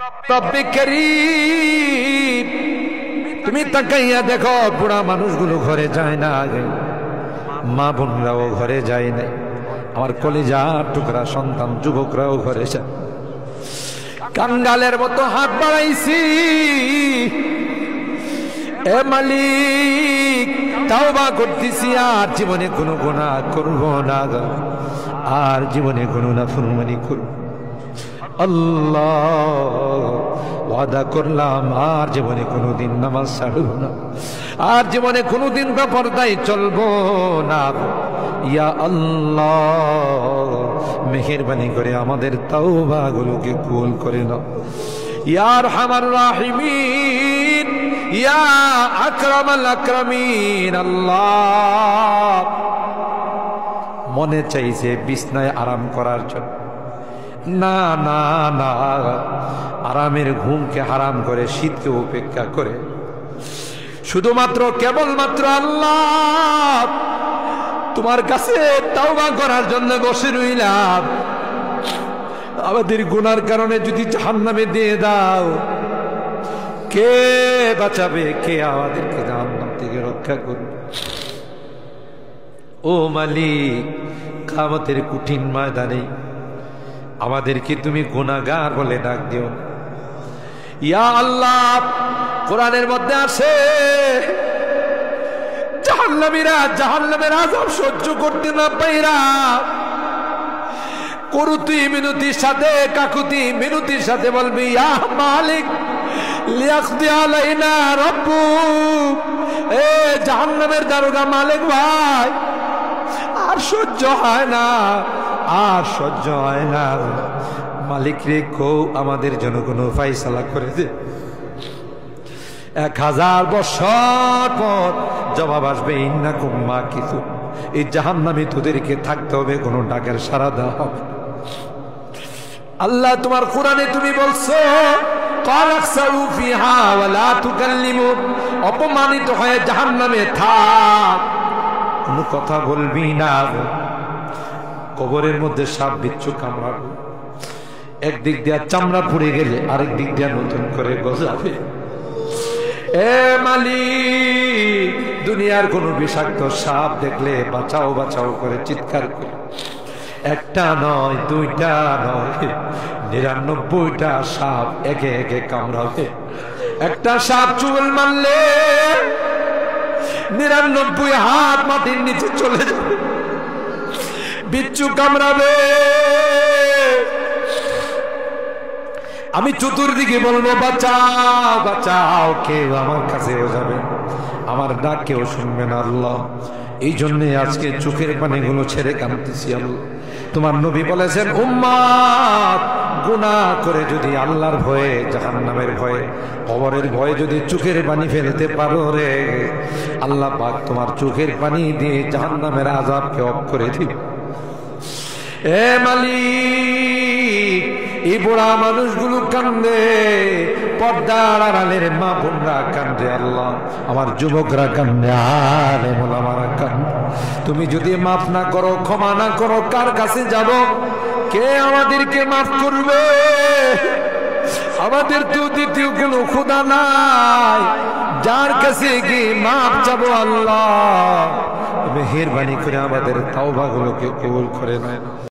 রব্বে করিম, তুমি তাকাইয়া দেখো, বুড়া মানুষগুলো ঘরে যায় না, মা বোনরাও ঘরে যায় না, আমার কলিজার টুকরা সন্তান যুবকরাও ঘরে যায়। কাঙ্গালের মতো হাত বাড়াইছি, এ মালিক তাওবা করতেছি, আর জীবনে কোনো গুনাহ করব না, আর জীবনে কোনো নাফরমানি করব। আল্লাহ ওয়াদা করলাম আর জীবনে কোনোদিন নামাজ ছাড়ব না, আর জীবনে কোনোদিন বেপরদায় চলবো না। ইয়া আল্লাহ মেহেরবানি করে আমাদের তাওবাগুলোকে কবুল করে নাও। ইয়া আরহামার রাহিমিন, ইয়া আকরামাল আকরামিন। আল্লাহ মনে চাইছে বিছনায় আরাম করার জন্য, না না না, আরামের ঘুমকে হারাম করে, শীতকে উপেক্ষা করে শুধুমাত্র কেবলমাত্র আল্লাহ তোমার কাছে তাওবা করার জন্য বসে রইলাম। আমাদের গুনার কারণে যদি জাহান্নামে দিয়ে দাও, কে বাঁচাবে, কে আমাদেরকে জাহান্নাম থেকে রক্ষা করবে? ও মালিক, কিয়ামতের কঠিন ময়দানে আমাদেরকে তুমি গুনাহগার বলে ডাক দিও। ইয়া আল্লাহ, কোরআনের মধ্যে আছে জাহান্নামীরা জাহান্নামের আযাব সহ্য করতে না পাইরা করুতি মিনতির সাথে, কাকুতি মিনতির সাথে বলবি, ইয়া মালিক লিয়াকদি আলাইনা রাব্বুক। এ জাহান্নামের দারোগা মালিক ভাই, আর সহ্য হয় না, আর সহ্য হয় না, মালিক রে কো আমাদের জন্য কোনো ফায়সালা করে দে। 1000 বছর পর জবাব আসবে, ইন্নাকুম মাকিসুন। এই জাহান্নামে তোদেরকে থাকতে হবে, কোনো ডাকের সাড়া দেওয়া হবে। আল্লাহ তোমার কোরআনে তুমি বলছো, কালাকসাউ ফিহা ওয়ালা তুকাল্লিমুন, অপমানিত হয়ে জাহান্নামে থাক, কোনো কথা বলবি না। কবরের মধ্যে সাপ বিচ্ছু কামড়াবে, একদিক দিয়া চামড়া পুড়ে গেলে আরেক দিক দিয়া নতুন করে গজাবে। এ মালিক, দুনিয়ার কোন বিষাক্ত সাপ দেখলে বাঁচাও বাঁচাও করে চিৎকার করে, একটা নয়, দুইটা নয়, 99টা সাপ একে একে কামড়াবে। একটা সাপ চুল মারলে 99 হাত মাটির নিচে চলে যাবে, বিচ্ছু কামড়াবে। আমি চতুর্দিকে বলবো, বাঁচাও বাঁচাও, কেউ আমার কাছেও যাবে, আমার ডাক কেউ শুনবে না। আল্লাহ, এই জন্যে আজকে চোখের পানিগুলো ছেড়ে কাঁদতেছি। আল্লাহ, তোমার নবী বলেছেন, উম্মাত গুনাহ করে যদি আল্লাহর ভয়ে, জাহান্নামের ভয়ে, কবরের ভয়ে যদি চোখের পানি ফেলতে পারো রে, আল্লাহ পাক তোমার চোখের পানি দিয়ে জাহান্নামের আযাবকে অফ করে দিবে। এ মালিক, এই বুড়া মানুষগুলো কান্দে, পর্দার আড়ালের মা বোনরা কান্দে, আল্লাহ আমার যুবকরা কান্দে, আলেম ওলামারা কান্দে। তুমি যদি মাফ না করো, ক্ষমা না করো, কার কাছে যাব? কে আমাদেরকে মাফ করবে? আমাদের তো দ্বিতীয় কোনো খোদা নাই, যার কাছে গিয়ে মাফ চাবো। আল্লাহ মেহেরবানি করে আমাদের তাওবাগুলোকে কবুল করে নেন।